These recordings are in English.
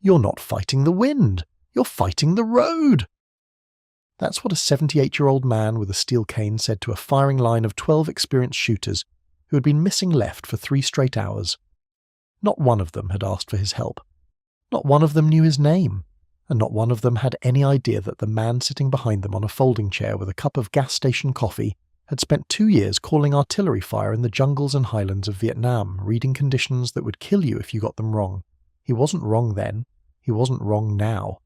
"You're not fighting the wind. You're fighting the road." That's what a 78-year-old man with a steel cane said to a firing line of 12 experienced shooters who had been missing left for 3 straight hours. Not one of them had asked for his help. Not one of them knew his name, and not one of them had any idea that the man sitting behind them on a folding chair with a cup of gas station coffee had spent 2 years calling artillery fire in the jungles and highlands of Vietnam, reading conditions that would kill you if you got them wrong. He wasn't wrong then. He wasn't wrong now.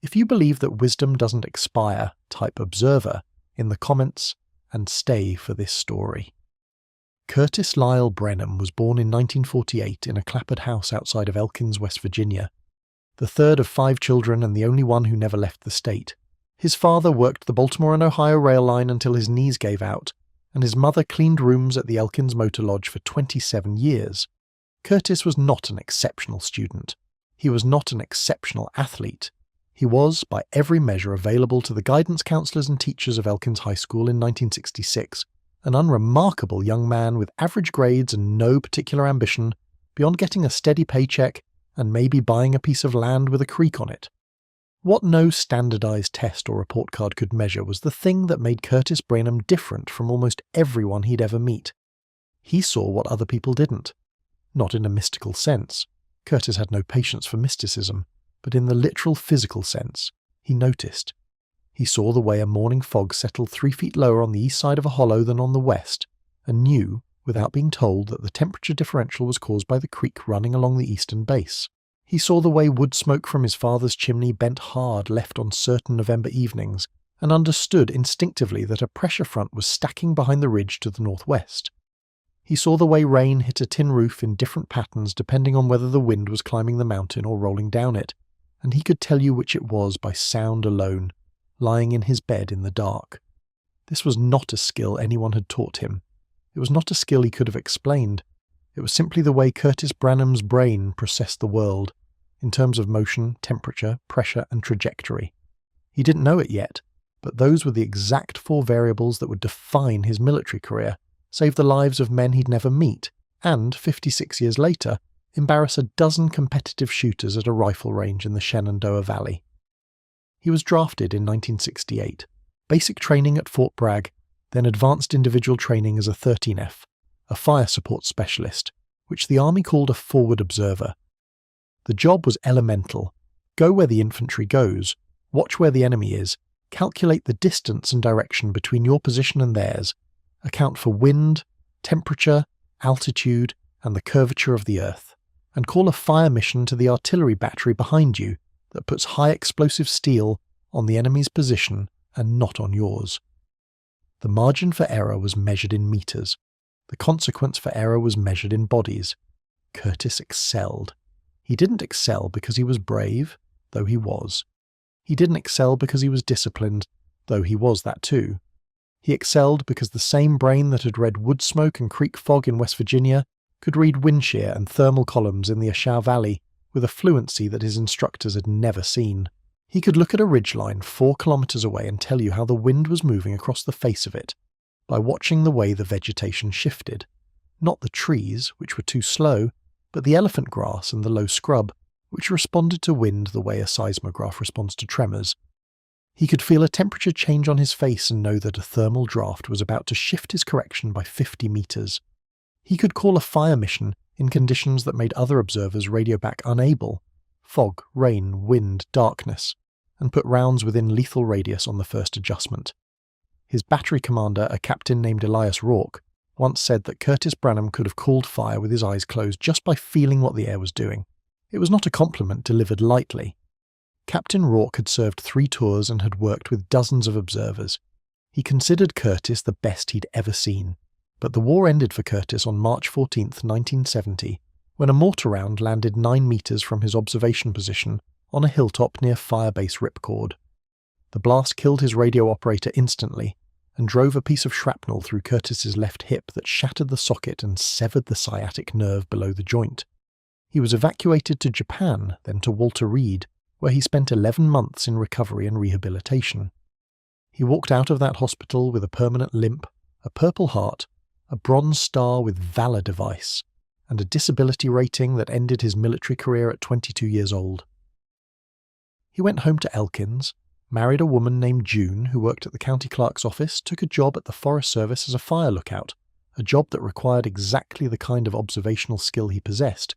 If you believe that wisdom doesn't expire, type observer in the comments and stay for this story. Curtis Lyle Brenham was born in 1948 in a clapboard house outside of Elkins, West Virginia. The third of 5 children and the only one who never left the state. His father worked the Baltimore and Ohio rail line until his knees gave out, and his mother cleaned rooms at the Elkins Motor Lodge for 27 years. Curtis was not an exceptional student. He was not an exceptional athlete. He was, by every measure available to the guidance counsellors and teachers of Elkins High School in 1966, an unremarkable young man with average grades and no particular ambition, beyond getting a steady paycheck and maybe buying a piece of land with a creek on it. What no standardised test or report card could measure was the thing that made Curtis Brenham different from almost everyone he'd ever meet. He saw what other people didn't. Not in a mystical sense. Curtis had no patience for mysticism. But in the literal physical sense, he noticed. He saw the way a morning fog settled 3 feet lower on the east side of a hollow than on the west, and knew, without being told, that the temperature differential was caused by the creek running along the eastern base. He saw the way wood smoke from his father's chimney bent hard left on certain November evenings, and understood instinctively that a pressure front was stacking behind the ridge to the northwest. He saw the way rain hit a tin roof in different patterns depending on whether the wind was climbing the mountain or rolling down it, and he could tell you which it was by sound alone, lying in his bed in the dark. This was not a skill anyone had taught him. It was not a skill he could have explained. It was simply the way Curtis Brenham's brain processed the world, in terms of motion, temperature, pressure, and trajectory. He didn't know it yet, but those were the exact 4 variables that would define his military career, save the lives of men he'd never meet, and, 56 years later, embarrass a dozen competitive shooters at a rifle range in the Shenandoah Valley. He was drafted in 1968, basic training at Fort Bragg, then advanced individual training as a 13F, a fire support specialist, which the Army called a forward observer. The job was elemental. Go where the infantry goes, watch where the enemy is, calculate the distance and direction between your position and theirs, account for wind, temperature, altitude, and the curvature of the earth, and call a fire mission to the artillery battery behind you that puts high explosive steel on the enemy's position and not on yours. The margin for error was measured in meters. The consequence for error was measured in bodies. Curtis excelled. He didn't excel because he was brave, though he was. He didn't excel because he was disciplined, though he was that too. He excelled because the same brain that had read wood smoke and creek fog in West Virginia could read wind shear and thermal columns in the Ashow Valley with a fluency that his instructors had never seen. He could look at a ridgeline 4 kilometers away and tell you how the wind was moving across the face of it, by watching the way the vegetation shifted. Not the trees, which were too slow, but the elephant grass and the low scrub, which responded to wind the way a seismograph responds to tremors. He could feel a temperature change on his face and know that a thermal draft was about to shift his correction by 50 meters. He could call a fire mission in conditions that made other observers radio back unable, fog, rain, wind, darkness, and put rounds within lethal radius on the first adjustment. His battery commander, a captain named Elias Rourke, once said that Curtis Brenham could have called fire with his eyes closed just by feeling what the air was doing. It was not a compliment delivered lightly. Captain Rourke had served 3 tours and had worked with dozens of observers. He considered Curtis the best he'd ever seen. But the war ended for Curtis on March 14, 1970, when a mortar round landed 9 meters from his observation position on a hilltop near Firebase Ripcord. The blast killed his radio operator instantly and drove a piece of shrapnel through Curtis's left hip that shattered the socket and severed the sciatic nerve below the joint. He was evacuated to Japan, then to Walter Reed, where he spent 11 months in recovery and rehabilitation. He walked out of that hospital with a permanent limp, a Purple Heart, a bronze star with Valor device, and a disability rating that ended his military career at 22 years old. He went home to Elkins, married a woman named June who worked at the county clerk's office, took a job at the Forest Service as a fire lookout, a job that required exactly the kind of observational skill he possessed,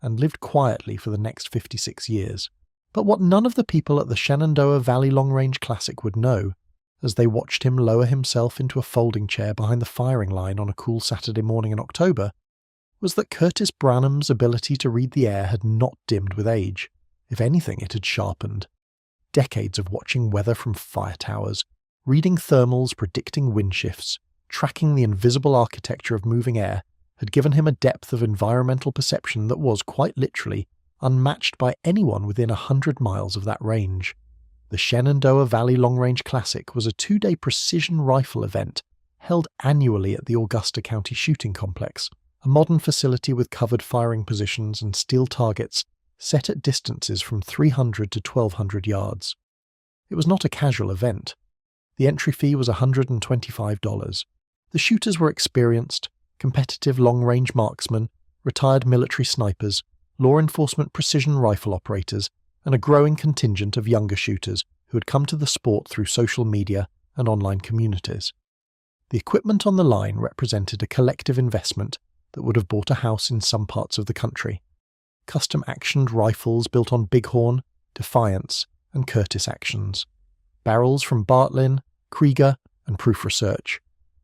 and lived quietly for the next 56 years. But what none of the people at the Shenandoah Valley Long Range Classic would know, as they watched him lower himself into a folding chair behind the firing line on a cool Saturday morning in October, was that Curtis Branham's ability to read the air had not dimmed with age. If anything, it had sharpened. Decades of watching weather from fire towers, reading thermals, predicting wind shifts, tracking the invisible architecture of moving air, had given him a depth of environmental perception that was, quite literally, unmatched by anyone within 100 miles of that range. The Shenandoah Valley Long Range Classic was a 2-day precision rifle event held annually at the Augusta County Shooting Complex, a modern facility with covered firing positions and steel targets set at distances from 300 to 1,200 yards. It was not a casual event. The entry fee was $125. The shooters were experienced, competitive long-range marksmen, retired military snipers, law enforcement precision rifle operators, and a growing contingent of younger shooters who had come to the sport through social media and online communities. The equipment on the line represented a collective investment that would have bought a house in some parts of the country. Custom-actioned rifles built on Bighorn, Defiance, and Curtis actions. Barrels from Bartlin, Krieger, and Proof Research.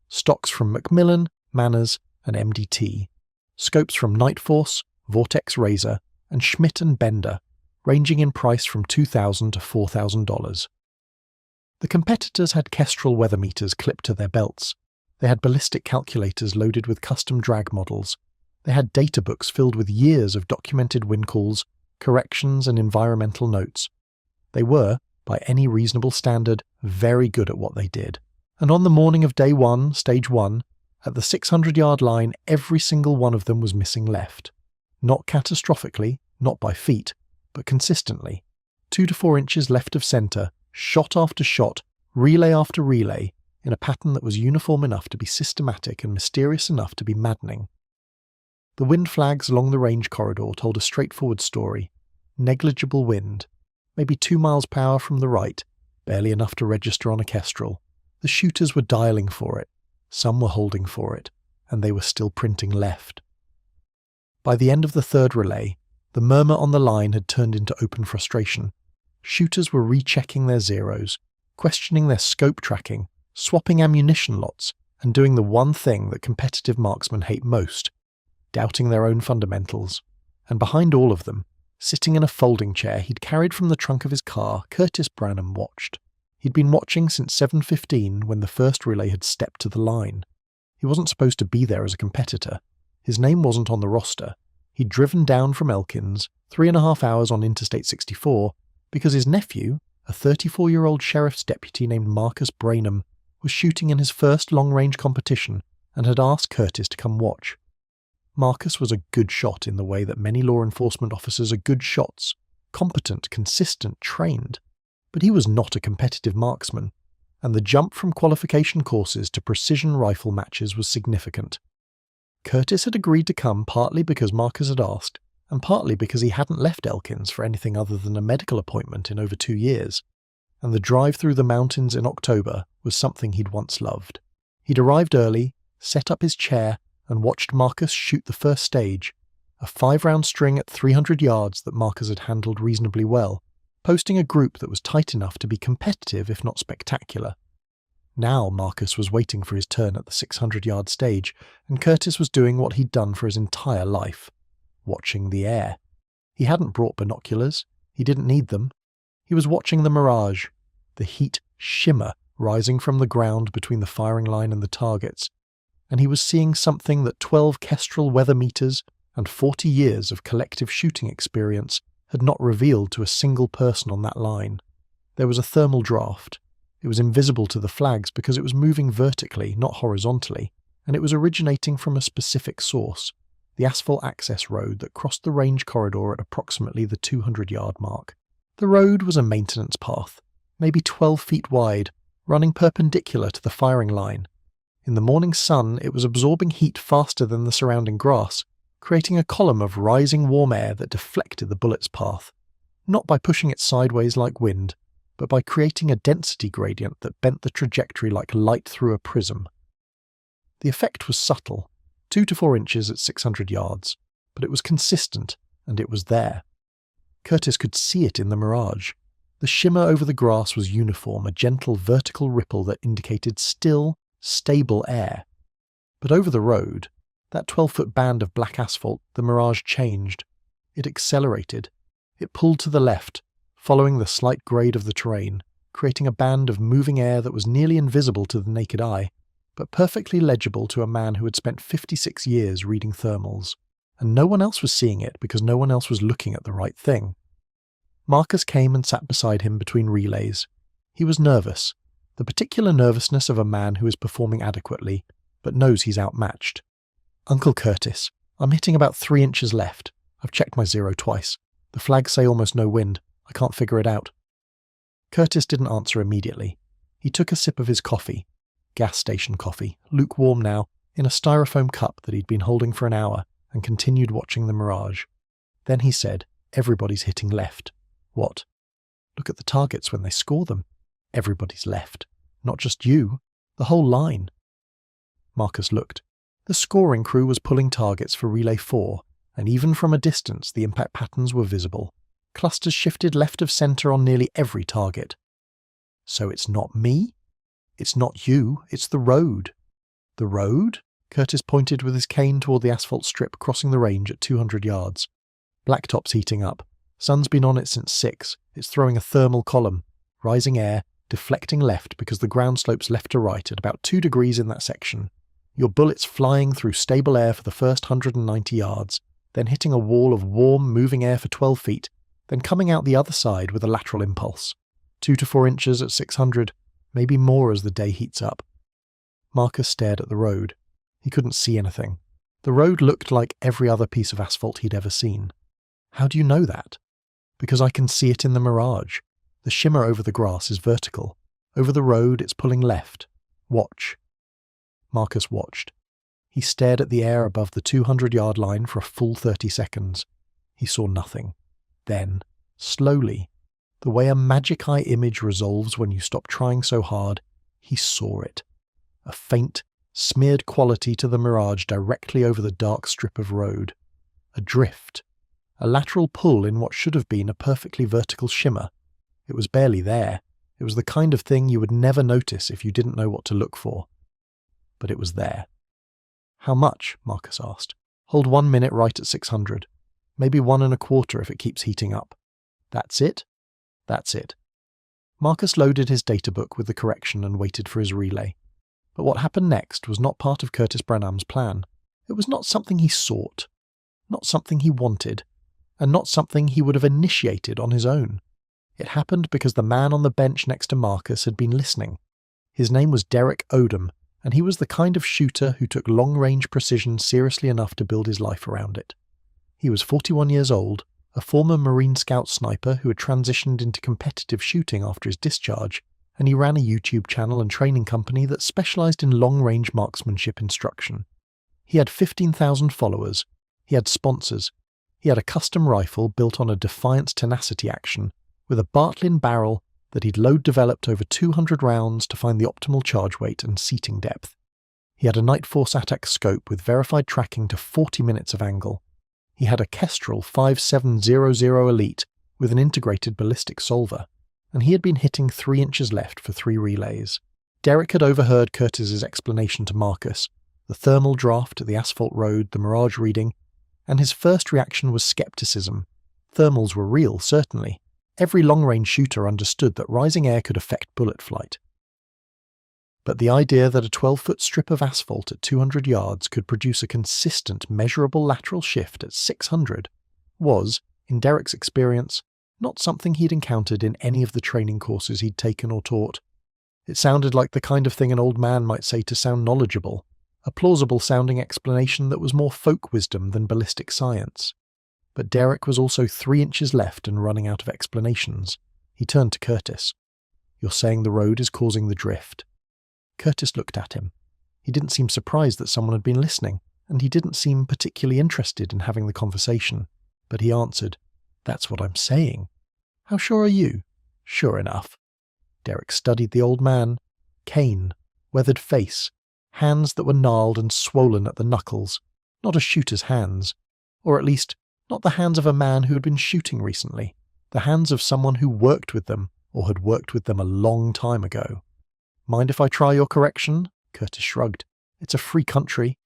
Stocks from Macmillan, Manners, and MDT. Scopes from Nightforce, Vortex Razor, and Schmidt & Bender, ranging in price from $2,000 to $4,000. The competitors had Kestrel weather meters clipped to their belts. They had ballistic calculators loaded with custom drag models. They had data books filled with years of documented wind calls, corrections, and environmental notes. They were, by any reasonable standard, very good at what they did. And on the morning of day 1, stage 1, at the 600-yard line, every single one of them was missing left. Not catastrophically, not by feet, but consistently. 2 to 4 inches left of centre, shot after shot, relay after relay, in a pattern that was uniform enough to be systematic and mysterious enough to be maddening. The wind flags along the range corridor told a straightforward story. Negligible wind, maybe 2 miles per hour from the right, barely enough to register on a Kestrel. The shooters were dialing for it, some were holding for it, and they were still printing left. By the end of the third relay, the murmur on the line had turned into open frustration. Shooters were rechecking their zeros, questioning their scope tracking, swapping ammunition lots, and doing the one thing that competitive marksmen hate most, doubting their own fundamentals. And behind all of them, sitting in a folding chair he'd carried from the trunk of his car, Curtis Branham watched. He'd been watching since 7:15 when the first relay had stepped to the line. He wasn't supposed to be there as a competitor. His name wasn't on the roster. He'd driven down from Elkins, 3.5 hours on Interstate 64, because his nephew, a 34-year-old sheriff's deputy named Marcus Branham, was shooting in his first long-range competition and had asked Curtis to come watch. Marcus was a good shot in the way that many law enforcement officers are good shots, competent, consistent, trained. But he was not a competitive marksman, and the jump from qualification courses to precision rifle matches was significant. Curtis had agreed to come partly because Marcus had asked, and partly because he hadn't left Elkins for anything other than a medical appointment in over 2 years, and the drive through the mountains in October was something he'd once loved. He'd arrived early, set up his chair, and watched Marcus shoot the first stage, a 5-round string at 300 yards that Marcus had handled reasonably well, posting a group that was tight enough to be competitive if not spectacular. Now Marcus was waiting for his turn at the 600-yard stage, and Curtis was doing what he'd done for his entire life, watching the air. He hadn't brought binoculars. He didn't need them. He was watching the mirage, the heat shimmer rising from the ground between the firing line and the targets, and he was seeing something that 12 Kestrel weather meters and 40 years of collective shooting experience had not revealed to a single person on that line. There was a thermal draft. It was invisible to the flags because it was moving vertically, not horizontally, and it was originating from a specific source, the asphalt access road that crossed the range corridor at approximately the 200-yard mark. The road was a maintenance path, maybe 12 feet wide, running perpendicular to the firing line. In the morning sun, it was absorbing heat faster than the surrounding grass, creating a column of rising warm air that deflected the bullet's path, not by pushing it sideways like wind, but by creating a density gradient that bent the trajectory like light through a prism. The effect was subtle, 2 to 4 inches at 600 yards, but it was consistent, and it was there. Curtis could see it in the mirage. The shimmer over the grass was uniform, a gentle vertical ripple that indicated still, stable air. But over the road, that 12-foot band of black asphalt, the mirage changed. It accelerated. It pulled to the left, following the slight grade of the terrain, creating a band of moving air that was nearly invisible to the naked eye, but perfectly legible to a man who had spent 56 years reading thermals. And no one else was seeing it because no one else was looking at the right thing. Marcus came and sat beside him between relays. He was nervous, the particular nervousness of a man who is performing adequately, but knows he's outmatched. "Uncle Curtis, I'm hitting about 3 inches left. I've checked my zero twice. The flags say almost no wind. I can't figure it out." Curtis didn't answer immediately. He took a sip of his coffee, gas station coffee, lukewarm now, in a styrofoam cup that he'd been holding for an hour, and continued watching the mirage. Then he said, "Everybody's hitting left." "What?" "Look at the targets when they score them. Everybody's left. Not just you. The whole line." Marcus looked. The scoring crew was pulling targets for Relay 4, and even from a distance the impact patterns were visible. Clusters shifted left of centre on nearly every target. "So it's not me? It's not you, it's the road." "The road?" Curtis pointed with his cane toward the asphalt strip crossing the range at 200 yards. "Blacktop's heating up. Sun's been on it since 6. It's throwing a thermal column. Rising air, deflecting left because the ground slopes left to right at about 2 degrees in that section. Your bullet's flying through stable air for the first 190 yards, then hitting a wall of warm, moving air for 12 feet, then coming out the other side with a lateral impulse. 2 to 4 inches at 600, maybe more as the day heats up." Marcus stared at the road. He couldn't see anything. The road looked like every other piece of asphalt he'd ever seen. "How do you know that?" "Because I can see it in the mirage. The shimmer over the grass is vertical. Over the road it's pulling left. Watch." Marcus watched. He stared at the air above the 200-yard line for a full 30 seconds. He saw nothing. Then, slowly, the way a magic eye image resolves when you stop trying so hard, he saw it. A faint, smeared quality to the mirage directly over the dark strip of road. A drift. A lateral pull in what should have been a perfectly vertical shimmer. It was barely there. It was the kind of thing you would never notice if you didn't know what to look for. But it was there. "How much?" Marcus asked. "Hold 1 minute right at 600. Maybe 1.25 if it keeps heating up." "That's it?" "That's it." Marcus loaded his databook with the correction and waited for his relay. But what happened next was not part of Curtis Branham's plan. It was not something he sought, not something he wanted, and not something he would have initiated on his own. It happened because the man on the bench next to Marcus had been listening. His name was Derek Odom, and he was the kind of shooter who took long-range precision seriously enough to build his life around it. He was 41 years old, a former Marine Scout sniper who had transitioned into competitive shooting after his discharge, and he ran a YouTube channel and training company that specialized in long-range marksmanship instruction. He had 15,000 followers. He had sponsors. He had a custom rifle built on a Defiance tenacity action, with a Bartlin barrel that he'd load-developed over 200 rounds to find the optimal charge weight and seating depth. He had a Night Force ATAC scope with verified tracking to 40 minutes of angle. He had a Kestrel 5700 Elite with an integrated ballistic solver, and he had been hitting 3 inches left for 3 relays. Derek had overheard Curtis's explanation to Marcus, the thermal draft, the asphalt road, the mirage reading, and his first reaction was skepticism. Thermals were real, certainly. Every long-range shooter understood that rising air could affect bullet flight. But the idea that a 12-foot strip of asphalt at 200 yards could produce a consistent, measurable lateral shift at 600 was, in Derek's experience, not something he'd encountered in any of the training courses he'd taken or taught. It sounded like the kind of thing an old man might say to sound knowledgeable, a plausible-sounding explanation that was more folk wisdom than ballistic science. But Derek was also 3 inches left and running out of explanations. He turned to Curtis. "You're saying the road is causing the drift?" Curtis looked at him. He didn't seem surprised that someone had been listening, and he didn't seem particularly interested in having the conversation, but he answered, "That's what I'm saying. How sure are you?" "Sure enough." Derek studied the old man. Cane, weathered face, hands that were gnarled and swollen at the knuckles, not a shooter's hands, or at least not the hands of a man who had been shooting recently, the hands of someone who worked with them or had worked with them a long time ago. "Mind if I try your correction?" Curtis shrugged. "It's a free country."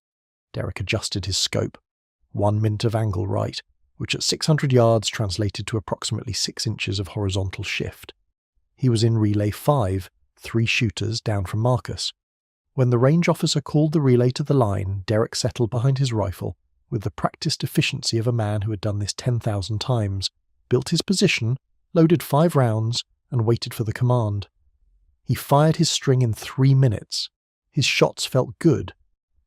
Derek adjusted his scope. 1 minute of angle right, which at 600 yards translated to approximately 6 inches of horizontal shift. He was in relay 5, 3 shooters down from Marcus. When the range officer called the relay to the line, Derek settled behind his rifle with the practiced efficiency of a man who had done this 10,000 times, built his position, loaded 5 rounds, and waited for the command. He fired his string in 3 minutes. His shots felt good.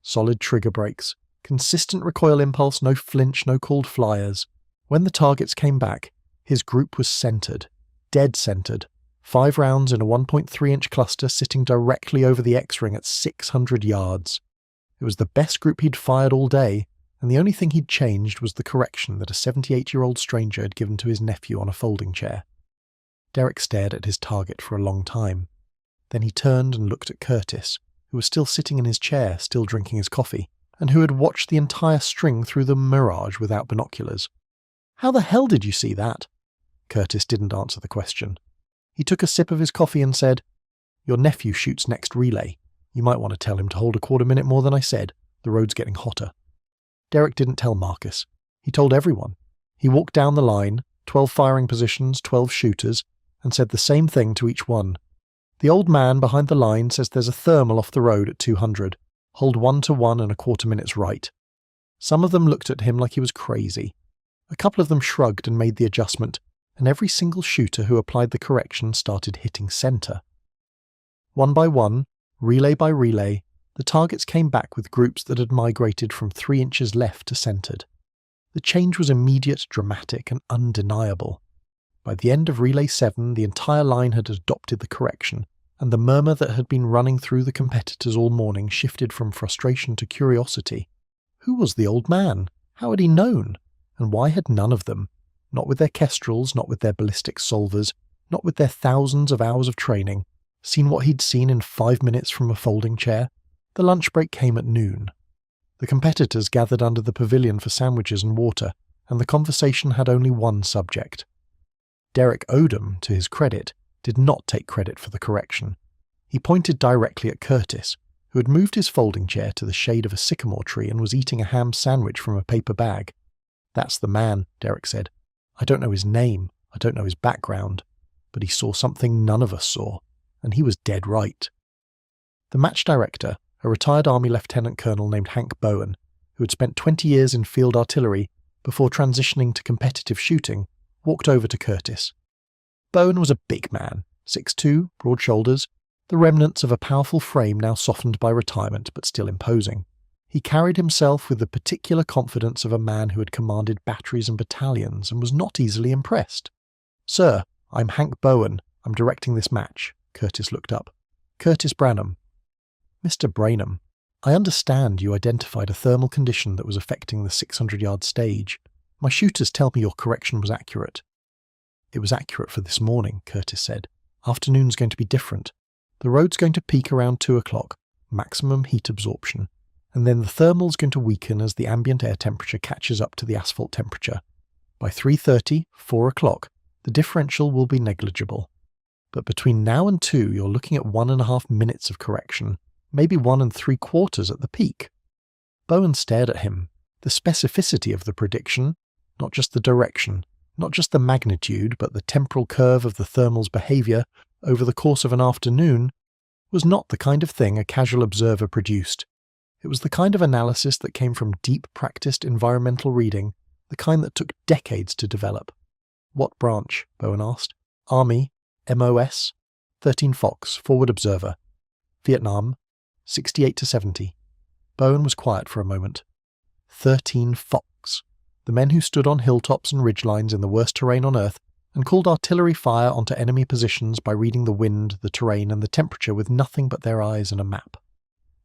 Solid trigger brakes, consistent recoil impulse, no flinch, no called flyers. When the targets came back, his group was centered, dead centered. 5 rounds in a 1.3-inch cluster sitting directly over the X-ring at 600 yards. It was the best group he'd fired all day, and the only thing he'd changed was the correction that a 78-year-old stranger had given to his nephew on a folding chair. Derek stared at his target for a long time. Then he turned and looked at Curtis, who was still sitting in his chair, still drinking his coffee, and who had watched the entire string through the mirage without binoculars. "How the hell did you see that?" Curtis didn't answer the question. He took a sip of his coffee and said, "Your nephew shoots next relay. You might want to tell him to hold a quarter minute more than I said. The road's getting hotter." Derek didn't tell Marcus. He told everyone. He walked down the line, 12 firing positions, 12 shooters, and said the same thing to each one. "The old man behind the line says there's a thermal off the road at 200. Hold 1 to 1.25 minutes right." Some of them looked at him like he was crazy. A couple of them shrugged and made the adjustment, and every single shooter who applied the correction started hitting center. One by one, relay by relay, the targets came back with groups that had migrated from 3 inches left to centered. The change was immediate, dramatic, and undeniable. By the end of relay 7, the entire line had adopted the correction, and the murmur that had been running through the competitors all morning shifted from frustration to curiosity. Who was the old man? How had he known? And why had none of them, not with their kestrels, not with their ballistic solvers, not with their thousands of hours of training, seen what he'd seen in 5 minutes from a folding chair? The lunch break came at noon. The competitors gathered under the pavilion for sandwiches and water, and the conversation had only one subject. Derek Odom, to his credit, did not take credit for the correction. He pointed directly at Curtis, who had moved his folding chair to the shade of a sycamore tree and was eating a ham sandwich from a paper bag. "That's the man," Derek said. "I don't know his name, I don't know his background, but he saw something none of us saw, and he was dead right." The match director, a retired Army Lieutenant Colonel named Hank Bowen, who had spent 20 years in field artillery before transitioning to competitive shooting, walked over to Curtis. Bowen was a big man, 6'2", broad shoulders, the remnants of a powerful frame now softened by retirement but still imposing. He carried himself with the particular confidence of a man who had commanded batteries and battalions and was not easily impressed. "Sir, I'm Hank Bowen. I'm directing this match." Curtis looked up. "Curtis Branham." "Mr. Branham, I understand you identified a thermal condition that was affecting the 600-yard stage. My shooters tell me your correction was accurate." "It was accurate for this morning," Curtis said. "Afternoon's going to be different. The road's going to peak around 2 o'clock, maximum heat absorption, and then the thermal's going to weaken as the ambient air temperature catches up to the asphalt temperature. By 3:30, 4 o'clock, the differential will be negligible. But between now and 2, you're looking at 1.5 minutes of correction, maybe 1 3/4 at the peak." Bowen stared at him. The specificity of the prediction, not just the direction, not just the magnitude, but the temporal curve of the thermal's behavior over the course of an afternoon, was not the kind of thing a casual observer produced. It was the kind of analysis that came from deep practiced environmental reading, the kind that took decades to develop. "What branch?" Bowen asked. "Army, MOS, 13 Fox, forward observer. Vietnam, 68 to 70. Bowen was quiet for a moment. 13 Fox. The men who stood on hilltops and ridgelines in the worst terrain on Earth and called artillery fire onto enemy positions by reading the wind, the terrain, and the temperature with nothing but their eyes and a map.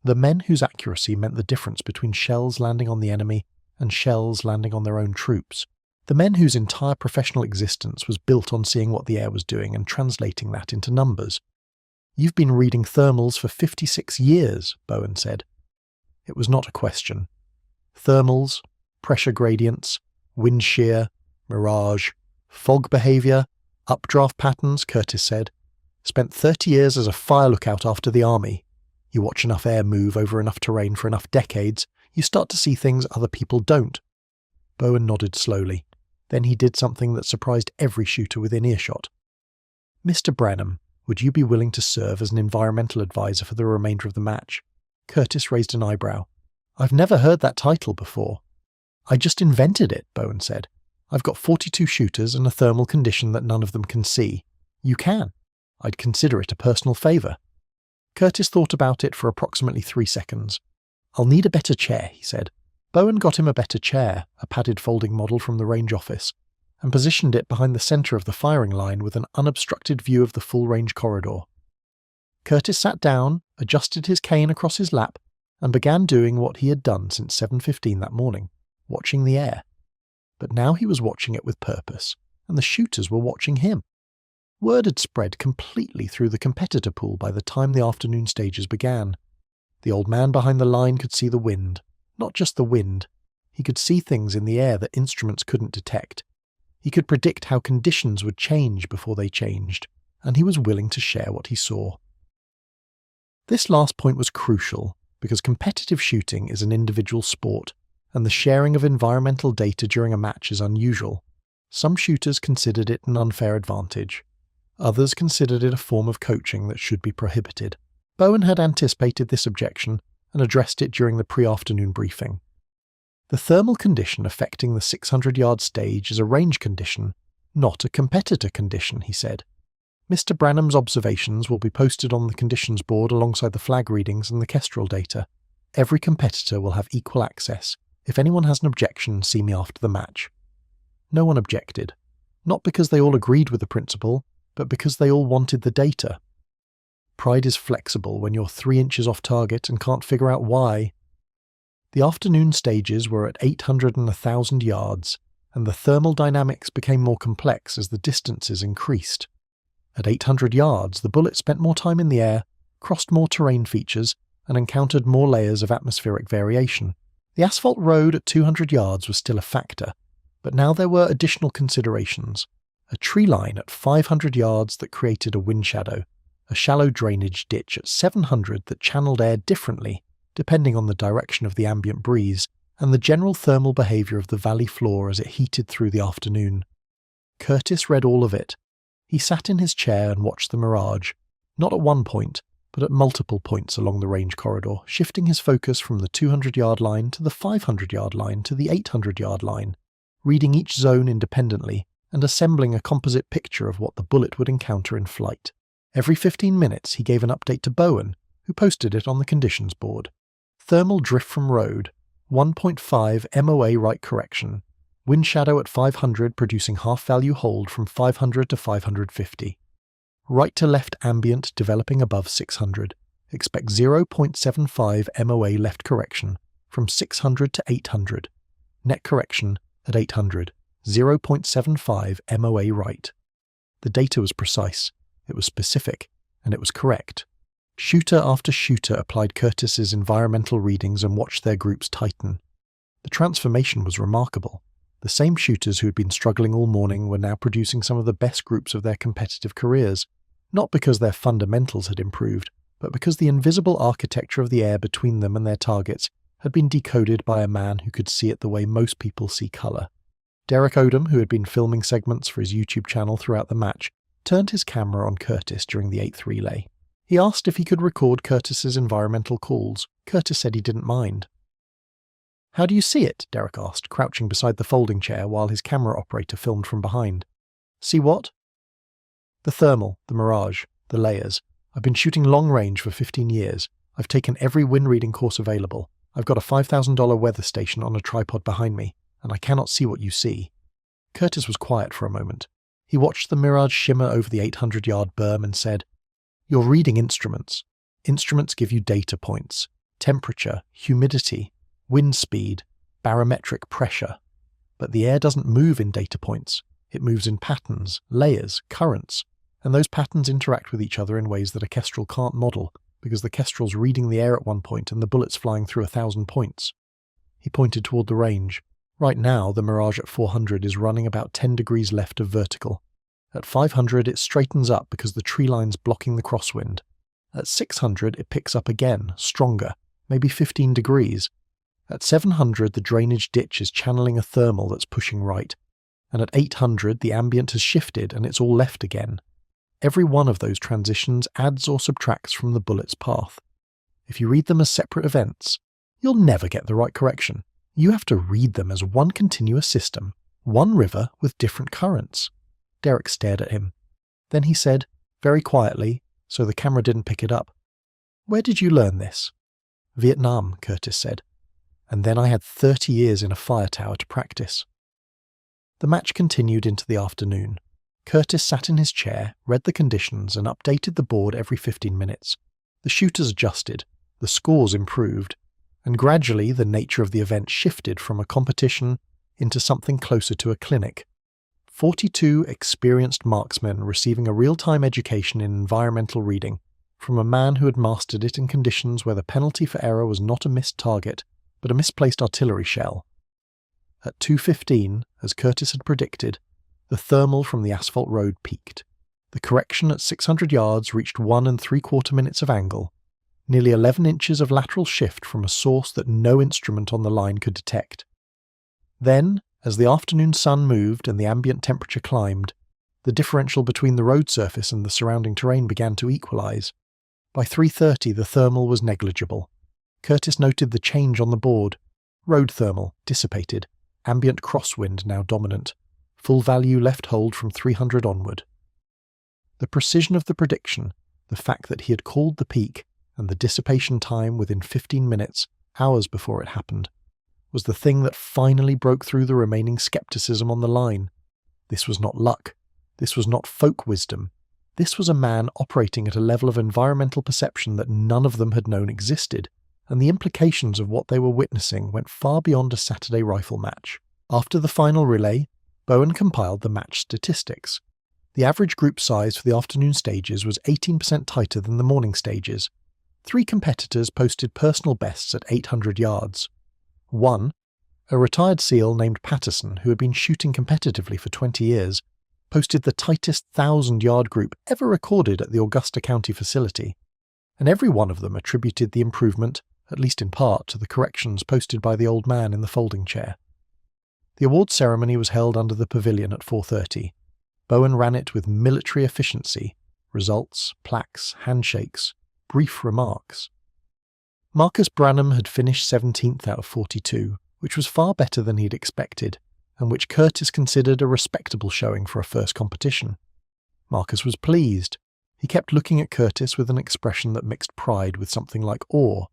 The men whose accuracy meant the difference between shells landing on the enemy and shells landing on their own troops. The men whose entire professional existence was built on seeing what the air was doing and translating that into numbers. "You've been reading thermals for 56 years, Bowen said. It was not a question. Thermals, pressure gradients, wind shear, mirage, fog behaviour, updraft patterns, Curtis said. Spent 30 years as a fire lookout after the army. You watch enough air move over enough terrain for enough decades, you start to see things other people don't." Bowen nodded slowly. Then he did something that surprised every shooter within earshot. "Mr. Branham, would you be willing to serve as an environmental advisor for the remainder of the match?" Curtis raised an eyebrow. "I've never heard that title before." "I just invented it," Bowen said. "I've got 42 shooters and a thermal condition that none of them can see. You can. I'd consider it a personal favour." Curtis thought about it for approximately 3 seconds. "I'll need a better chair," he said. Bowen got him a better chair, a padded folding model from the range office, and positioned it behind the centre of the firing line with an unobstructed view of the full-range corridor. Curtis sat down, adjusted his cane across his lap, and began doing what he had done since 7:15 that morning, watching the air. But now he was watching it with purpose, and the shooters were watching him. Word had spread completely through the competitor pool by the time the afternoon stages began. The old man behind the line could see the wind. Not just the wind. He could see things in the air that instruments couldn't detect. He could predict how conditions would change before they changed, and he was willing to share what he saw. This last point was crucial, because competitive shooting is an individual sport, and the sharing of environmental data during a match is unusual. Some shooters considered it an unfair advantage. Others considered it a form of coaching that should be prohibited. Bowen had anticipated this objection and addressed it during the pre-afternoon briefing. The thermal condition affecting the 600-yard stage is a range condition, not a competitor condition, he said. Mr. Branham's observations will be posted on the conditions board alongside the flag readings and the Kestrel data. Every competitor will have equal access. If anyone has an objection, see me after the match. No one objected, not because they all agreed with the principle, but because they all wanted the data. Pride is flexible when you're 3 inches off target and can't figure out why. The afternoon stages were at 800 and 1,000 yards, and the thermal dynamics became more complex as the distances increased. At 800 yards, the bullet spent more time in the air, crossed more terrain features, and encountered more layers of atmospheric variation. The asphalt road at 200 yards was still a factor, but now there were additional considerations. A tree line at 500 yards that created a wind shadow, a shallow drainage ditch at 700 that channeled air differently, depending on the direction of the ambient breeze, and the general thermal behaviour of the valley floor as it heated through the afternoon. Curtis read all of it. He sat in his chair and watched the mirage, not at one point, but at multiple points along the range corridor, shifting his focus from the 200-yard line to the 500-yard line to the 800-yard line, reading each zone independently and assembling a composite picture of what the bullet would encounter in flight. Every 15 minutes he gave an update to Bowen, who posted it on the conditions board. Thermal drift from road, 1.5 MOA right correction, wind shadow at 500 producing half-value hold from 500 to 550. Right to left ambient developing above 600. Expect 0.75 MOA left correction from 600 to 800. Net correction at 800, 0.75 MOA right. The data was precise, it was specific, and it was correct. Shooter after shooter applied Curtis's environmental readings and watched their groups tighten. The transformation was remarkable. The same shooters who had been struggling all morning were now producing some of the best groups of their competitive careers, not because their fundamentals had improved, but because the invisible architecture of the air between them and their targets had been decoded by a man who could see it the way most people see colour. Derek Odom, who had been filming segments for his YouTube channel throughout the match, turned his camera on Curtis during the 8th relay. He asked if he could record Curtis's environmental calls. Curtis said he didn't mind. "How do you see it?" Derek asked, crouching beside the folding chair while his camera operator filmed from behind. "See what?" "The thermal, the mirage, the layers. I've been shooting long range for 15 years. I've taken every wind reading course available. I've got a $5,000 weather station on a tripod behind me, and I cannot see what you see." Curtis was quiet for a moment. He watched the mirage shimmer over the 800-yard berm and said, "You're reading instruments. Instruments give you data points. temperature, humidity, wind speed, barometric pressure. But the air doesn't move in data points. It moves in patterns, layers, currents, and those patterns interact with each other in ways that a kestrel can't model, because the kestrel's reading the air at one point and the bullet's flying through 1,000 points. He pointed toward the range. Right now, the Mirage at 400 is running about 10 degrees left of vertical. At 500, it straightens up because the tree line's blocking the crosswind. At 600, it picks up again, stronger, maybe 15 degrees. At 700, the drainage ditch is channeling a thermal that's pushing right. And at 800, the ambient has shifted and it's all left again. Every one of those transitions adds or subtracts from the bullet's path. If you read them as separate events, you'll never get the right correction. You have to read them as one continuous system, one river with different currents. Derek stared at him. Then he said, very quietly, so the camera didn't pick it up, "Where did you learn this?" "Vietnam," Curtis said. "And then I had 30 years in a fire tower to practice." The match continued into the afternoon. Curtis sat in his chair, read the conditions, and updated the board every 15 minutes. The shooters adjusted, the scores improved, and gradually the nature of the event shifted from a competition into something closer to a clinic. 42 experienced marksmen receiving a real-time education in environmental reading from a man who had mastered it in conditions where the penalty for error was not a missed target, but a misplaced artillery shell. At 2:15, as Curtis had predicted, the thermal from the asphalt road peaked. The correction at 600 yards reached 1 3/4 minutes of angle, nearly 11 inches of lateral shift from a source that no instrument on the line could detect. Then, as the afternoon sun moved and the ambient temperature climbed, the differential between the road surface and the surrounding terrain began to equalize. By 3:30, the thermal was negligible. Curtis noted the change on the board. Road thermal, dissipated. Ambient crosswind now dominant. Full value left hold from 300 onward. The precision of the prediction, the fact that he had called the peak, and the dissipation time within 15 minutes, hours before it happened, was the thing that finally broke through the remaining skepticism on the line. This was not luck. This was not folk wisdom. This was a man operating at a level of environmental perception that none of them had known existed, and the implications of what they were witnessing went far beyond a Saturday rifle match. After the final relay, Bowen compiled the match statistics. The average group size for the afternoon stages was 18% tighter than the morning stages. 3 competitors posted personal bests at 800 yards. One, a retired SEAL named Patterson, who had been shooting competitively for 20 years, posted the tightest 1,000-yard group ever recorded at the Augusta County facility, and every one of them attributed the improvement, at least in part, to the corrections posted by the old man in the folding chair. The awards ceremony was held under the pavilion at 4:30. Bowen ran it with military efficiency, results, plaques, handshakes, brief remarks. Marcus Branham had finished 17th out of 42, which was far better than he'd expected, and which Curtis considered a respectable showing for a first competition. Marcus was pleased. He kept looking at Curtis with an expression that mixed pride with something like awe,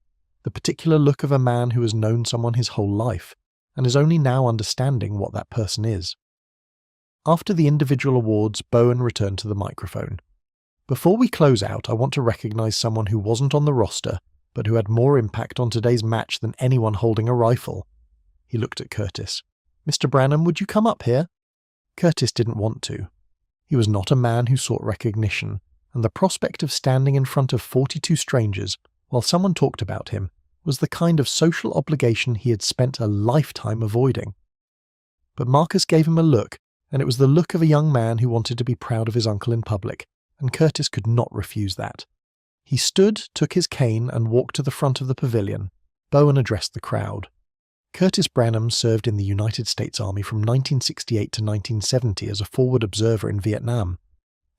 the particular look of a man who has known someone his whole life, and is only now understanding what that person is. After the individual awards, Bowen returned to the microphone. "Before we close out, I want to recognize someone who wasn't on the roster, but who had more impact on today's match than anyone holding a rifle." He looked at Curtis. "Mr. Branham, would you come up here?" Curtis didn't want to. He was not a man who sought recognition, and the prospect of standing in front of 42 strangers while someone talked about him was the kind of social obligation he had spent a lifetime avoiding. But Marcus gave him a look, and it was the look of a young man who wanted to be proud of his uncle in public, and Curtis could not refuse that. He stood, took his cane, and walked to the front of the pavilion. Bowen addressed the crowd. Curtis Branham served in the United States Army from 1968 to 1970 as a forward observer in Vietnam.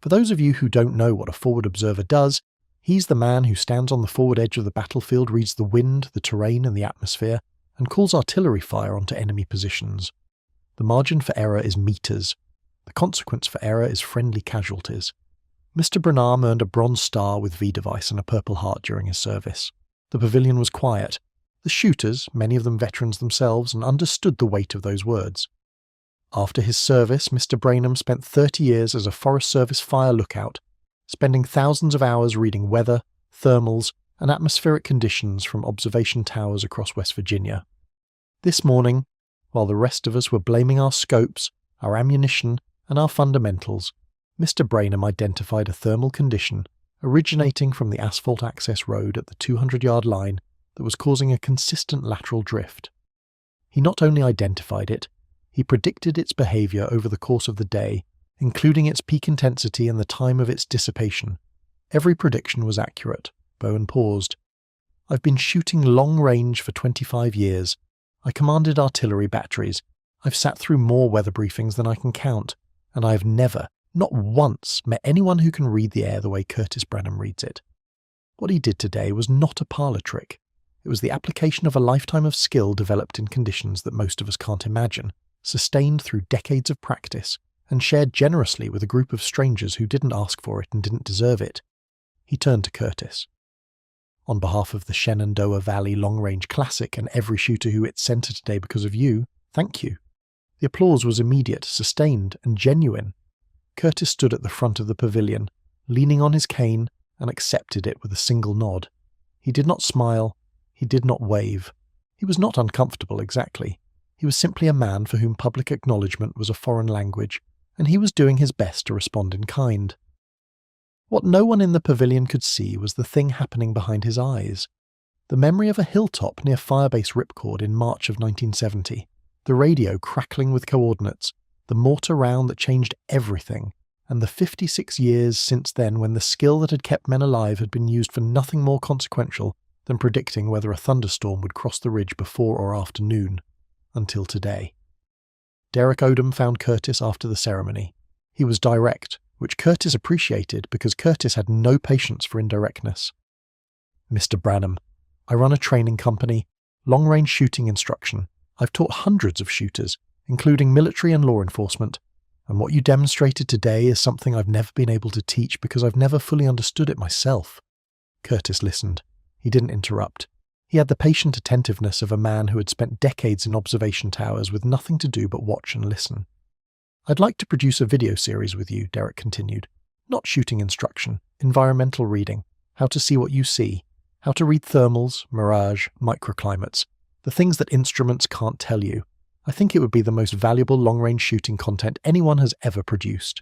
For those of you who don't know what a forward observer does, he's the man who stands on the forward edge of the battlefield, reads the wind, the terrain, and the atmosphere, and calls artillery fire onto enemy positions. The margin for error is meters. The consequence for error is friendly casualties. Mr. Branham earned a bronze star with V-device and a Purple Heart during his service. The pavilion was quiet. The shooters, many of them veterans themselves, and understood the weight of those words. After his service, Mr. Branham spent 30 years as a Forest Service fire lookout, spending thousands of hours reading weather, thermals, and atmospheric conditions from observation towers across West Virginia. This morning, while the rest of us were blaming our scopes, our ammunition, and our fundamentals, Mr. Brainham identified a thermal condition originating from the asphalt access road at the 200-yard line that was causing a consistent lateral drift. He not only identified it, he predicted its behaviour over the course of the day, including its peak intensity and the time of its dissipation. Every prediction was accurate. Bowen paused. I've been shooting long range for 25 years. I commanded artillery batteries. I've sat through more weather briefings than I can count, and I have never, not once, met anyone who can read the air the way Curtis Branham reads it. What he did today was not a parlour trick. It was the application of a lifetime of skill developed in conditions that most of us can't imagine, sustained through decades of practice, and shared generously with a group of strangers who didn't ask for it and didn't deserve it. He turned to Curtis. On behalf of the Shenandoah Valley Long Range Classic and every shooter who hit centre today because of you, thank you. The applause was immediate, sustained, and genuine. Curtis stood at the front of the pavilion, leaning on his cane, and accepted it with a single nod. He did not smile. He did not wave. He was not uncomfortable exactly. He was simply a man for whom public acknowledgement was a foreign language, and he was doing his best to respond in kind. What no one in the pavilion could see was the thing happening behind his eyes. The memory of a hilltop near Firebase Ripcord in March of 1970, the radio crackling with coordinates, the mortar round that changed everything, and the 56 years since then when the skill that had kept men alive had been used for nothing more consequential than predicting whether a thunderstorm would cross the ridge before or after noon, until today. Derek Odom found Curtis after the ceremony. He was direct, which Curtis appreciated because Curtis had no patience for indirectness. Mr. Branham, I run a training company, long-range shooting instruction. I've taught hundreds of shooters, including military and law enforcement, and what you demonstrated today is something I've never been able to teach because I've never fully understood it myself. Curtis listened. He didn't interrupt. He had the patient attentiveness of a man who had spent decades in observation towers with nothing to do but watch and listen. I'd like to produce a video series with you, Derek continued. Not shooting instruction, environmental reading, how to see what you see, how to read thermals, mirage, microclimates, the things that instruments can't tell you. I think it would be the most valuable long-range shooting content anyone has ever produced.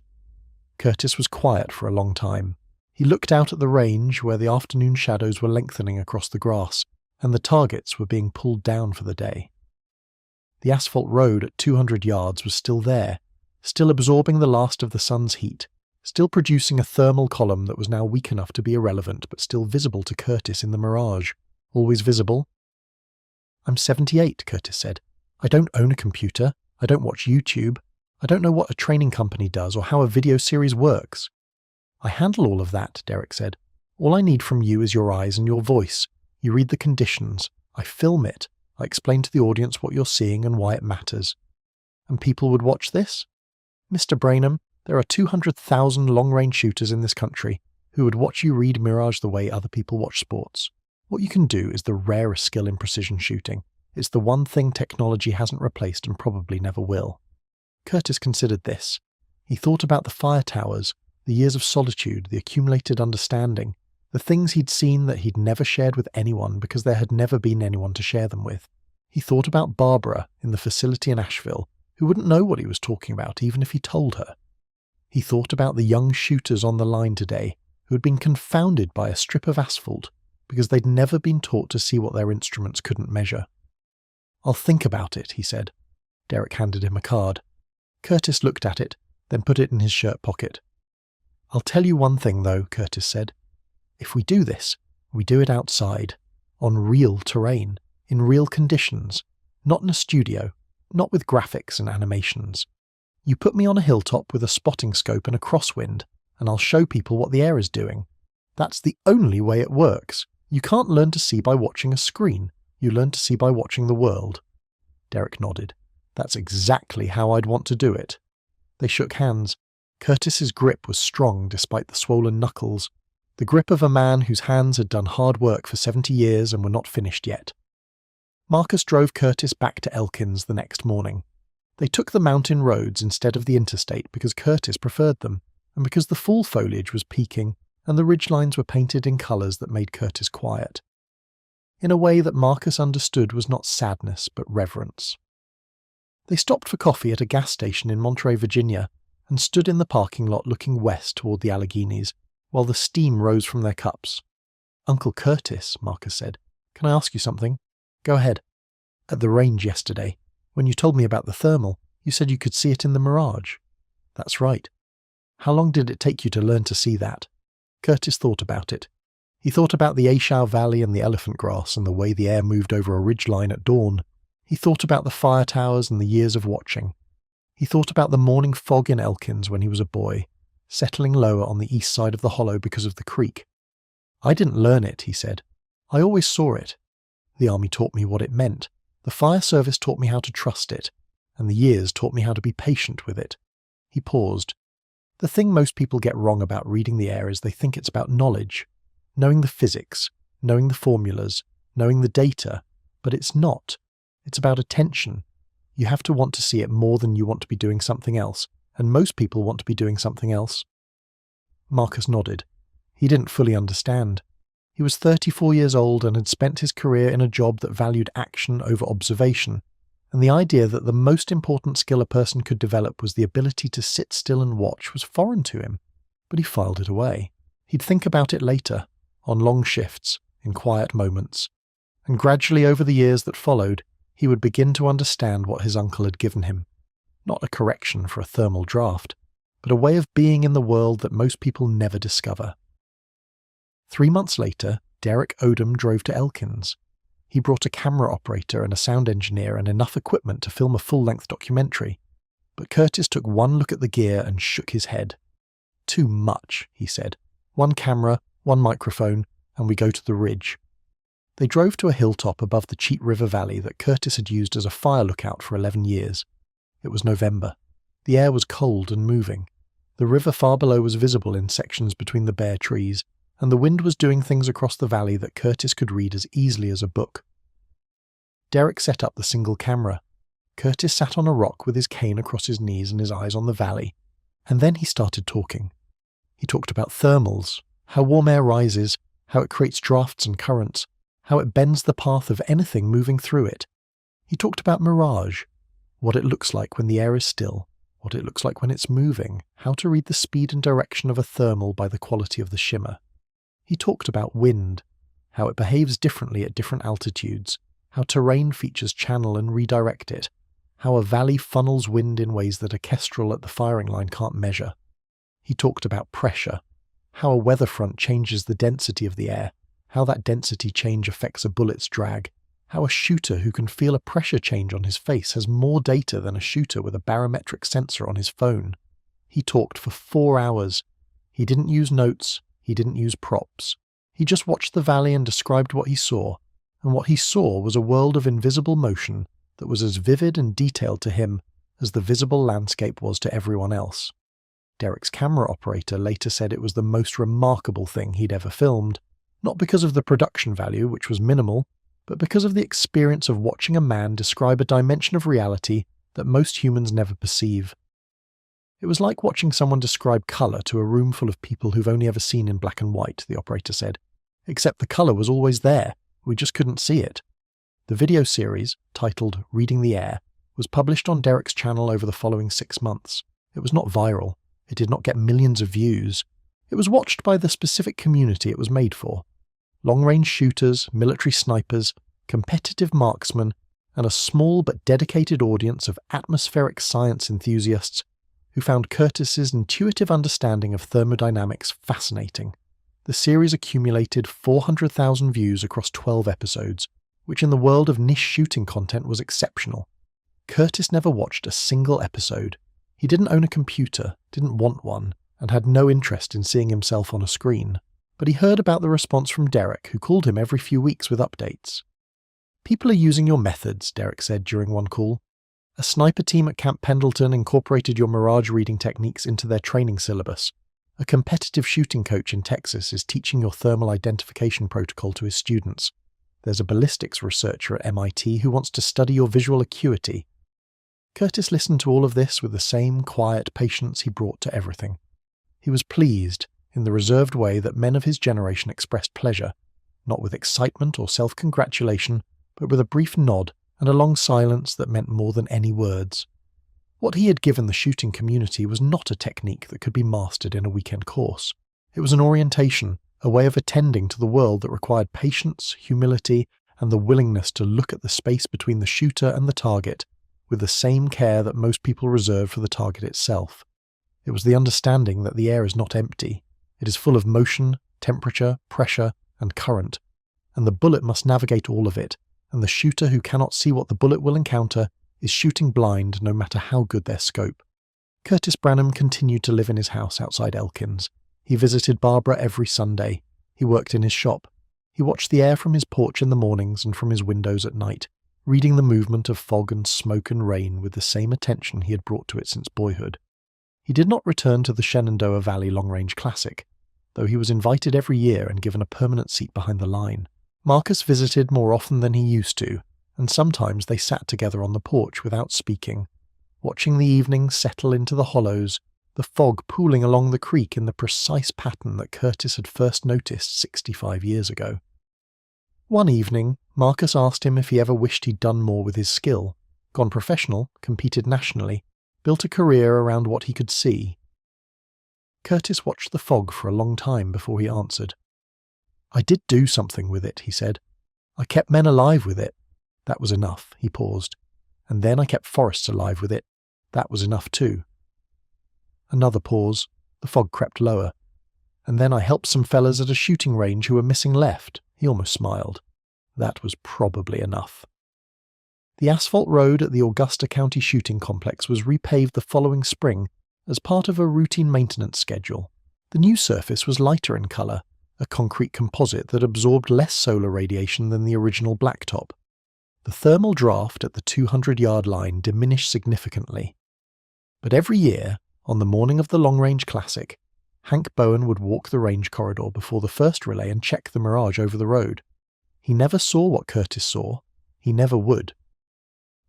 Curtis was quiet for a long time. He looked out at the range where the afternoon shadows were lengthening across the grass, and the targets were being pulled down for the day. The asphalt road at 200 yards was still there, still absorbing the last of the sun's heat, still producing a thermal column that was now weak enough to be irrelevant but still visible to Curtis in the mirage. Always visible? I'm 78, Curtis said. I don't own a computer. I don't watch YouTube. I don't know what a training company does or how a video series works. I handle all of that, Derek said. All I need from you is your eyes and your voice. You read the conditions. I film it. I explain to the audience what you're seeing and why it matters. And people would watch this? Mr. Brainham, there are 200,000 long-range shooters in this country who would watch you read Mirage the way other people watch sports. What you can do is the rarest skill in precision shooting. It's the one thing technology hasn't replaced and probably never will. Curtis considered this. He thought about the fire towers, the years of solitude, the accumulated understanding, the things he'd seen that he'd never shared with anyone because there had never been anyone to share them with. He thought about Barbara in the facility in Asheville, who wouldn't know what he was talking about even if he told her. He thought about the young shooters on the line today who had been confounded by a strip of asphalt because they'd never been taught to see what their instruments couldn't measure. I'll think about it, he said. Derek handed him a card. Curtis looked at it, then put it in his shirt pocket. I'll tell you one thing, though, Curtis said. If we do this, we do it outside, on real terrain, in real conditions, not in a studio, not with graphics and animations. You put me on a hilltop with a spotting scope and a crosswind, and I'll show people what the air is doing. That's the only way it works. You can't learn to see by watching a screen. You learn to see by watching the world. Derek nodded. That's exactly how I'd want to do it. They shook hands. Curtis's grip was strong despite the swollen knuckles, the grip of a man whose hands had done hard work for 70 years and were not finished yet. Marcus drove Curtis back to Elkins the next morning. They took the mountain roads instead of the interstate because Curtis preferred them, and because the fall foliage was peaking and the ridgelines were painted in colours that made Curtis quiet. In a way that Marcus understood was not sadness but reverence. They stopped for coffee at a gas station in Monterey, Virginia, and stood in the parking lot looking west toward the Alleghenies, while the steam rose from their cups. "Uncle Curtis," Marcus said, "can I ask you something?" "Go ahead." "At the range yesterday, when you told me about the thermal, you said you could see it in the mirage." "That's right." "How long did it take you to learn to see that?" Curtis thought about it. He thought about the Aishau Valley and the elephant grass and the way the air moved over a ridgeline at dawn. He thought about the fire towers and the years of watching. He thought about the morning fog in Elkins when he was a boy, settling lower on the east side of the hollow because of the creek. "I didn't learn it," he said. "I always saw it. The army taught me what it meant. The fire service taught me how to trust it. And the years taught me how to be patient with it." He paused. "The thing most people get wrong about reading the air is they think it's about knowledge. Knowing the physics, knowing the formulas, knowing the data. But it's not. It's about attention. You have to want to see it more than you want to be doing something else, and most people want to be doing something else." Marcus nodded. He didn't fully understand. He was 34 years old and had spent his career in a job that valued action over observation, and the idea that the most important skill a person could develop was the ability to sit still and watch was foreign to him, but he filed it away. He'd think about it later, on long shifts, in quiet moments, and gradually over the years that followed, he would begin to understand what his uncle had given him. Not a correction for a thermal draft, but a way of being in the world that most people never discover. 3 months later, Derek Odom drove to Elkins. He brought a camera operator and a sound engineer and enough equipment to film a full-length documentary. But Curtis took one look at the gear and shook his head. "Too much," he said. "One camera, one microphone, and we go to the ridge." They drove to a hilltop above the Cheat River Valley that Curtis had used as a fire lookout for 11 years. It was November. The air was cold and moving. The river far below was visible in sections between the bare trees, and the wind was doing things across the valley that Curtis could read as easily as a book. Derek set up the single camera. Curtis sat on a rock with his cane across his knees and his eyes on the valley, and then he started talking. He talked about thermals, how warm air rises, how it creates drafts and currents, how it bends the path of anything moving through it. He talked about mirage, what it looks like when the air is still, what it looks like when it's moving, how to read the speed and direction of a thermal by the quality of the shimmer. He talked about wind, how it behaves differently at different altitudes, how terrain features channel and redirect it, how a valley funnels wind in ways that a kestrel at the firing line can't measure. He talked about pressure, how a weather front changes the density of the air, how that density change affects a bullet's drag, how a shooter who can feel a pressure change on his face has more data than a shooter with a barometric sensor on his phone. He talked for 4 hours. He didn't use notes. He didn't use props. He just watched the valley and described what he saw, and what he saw was a world of invisible motion that was as vivid and detailed to him as the visible landscape was to everyone else. Derek's camera operator later said it was the most remarkable thing he'd ever filmed, not because of the production value, which was minimal, but because of the experience of watching a man describe a dimension of reality that most humans never perceive. It was like watching someone describe colour to a room full of people who've only ever seen in black and white, the operator said. Except the colour was always there, we just couldn't see it. The video series, titled Reading the Air, was published on Derek's channel over the following 6 months. It was not viral. It did not get millions of views. It was watched by the specific community it was made for. Long-range shooters, military snipers, competitive marksmen, and a small but dedicated audience of atmospheric science enthusiasts who found Curtis's intuitive understanding of thermodynamics fascinating. The series accumulated 400,000 views across 12 episodes, which in the world of niche shooting content was exceptional. Curtis never watched a single episode. He didn't own a computer, didn't want one, and had no interest in seeing himself on a screen. But he heard about the response from Derek, who called him every few weeks with updates. "People are using your methods," Derek said during one call. "A sniper team at Camp Pendleton incorporated your mirage reading techniques into their training syllabus. A competitive shooting coach in Texas is teaching your thermal identification protocol to his students. There's a ballistics researcher at MIT who wants to study your visual acuity." Curtis listened to all of this with the same quiet patience he brought to everything. He was pleased, in the reserved way that men of his generation expressed pleasure, not with excitement or self-congratulation, but with a brief nod and a long silence that meant more than any words. What he had given the shooting community was not a technique that could be mastered in a weekend course. It was an orientation, a way of attending to the world that required patience, humility, and the willingness to look at the space between the shooter and the target with the same care that most people reserve for the target itself. It was the understanding that the air is not empty. It is full of motion, temperature, pressure, and current, and the bullet must navigate all of it, and the shooter who cannot see what the bullet will encounter is shooting blind no matter how good their scope. Curtis Branham continued to live in his house outside Elkins. He visited Barbara every Sunday. He worked in his shop. He watched the air from his porch in the mornings and from his windows at night, reading the movement of fog and smoke and rain with the same attention he had brought to it since boyhood. He did not return to the Shenandoah Valley Long Range Classic, though he was invited every year and given a permanent seat behind the line. Marcus visited more often than he used to, and sometimes they sat together on the porch without speaking, watching the evening settle into the hollows, the fog pooling along the creek in the precise pattern that Curtis had first noticed 65 years ago. One evening, Marcus asked him if he ever wished he'd done more with his skill, gone professional, competed nationally, built a career around what he could see. Curtis watched the fog for a long time before he answered. "I did do something with it," he said. "I kept men alive with it. That was enough." He paused. "And then I kept forests alive with it. That was enough too." Another pause. The fog crept lower. "And then I helped some fellas at a shooting range who were missing left." He almost smiled. That was probably enough. The asphalt road at the Augusta County Shooting Complex was repaved the following spring as part of a routine maintenance schedule. The new surface was lighter in colour, a concrete composite that absorbed less solar radiation than the original blacktop. The thermal draft at the 200-yard line diminished significantly. But every year, on the morning of the Long Range Classic, Hank Bowen would walk the range corridor before the first relay and check the mirage over the road. He never saw what Curtis saw. He never would.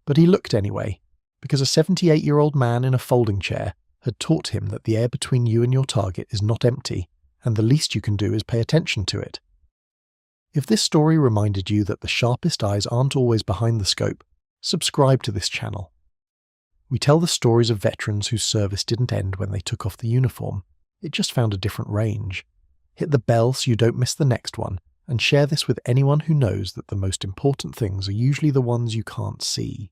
But he looked anyway, because a 78-year-old man in a folding chair had taught him that the air between you and your target is not empty, and the least you can do is pay attention to it. If this story reminded you that the sharpest eyes aren't always behind the scope, subscribe to this channel. We tell the stories of veterans whose service didn't end when they took off the uniform. It just found a different range. Hit the bell so you don't miss the next one, and share this with anyone who knows that the most important things are usually the ones you can't see.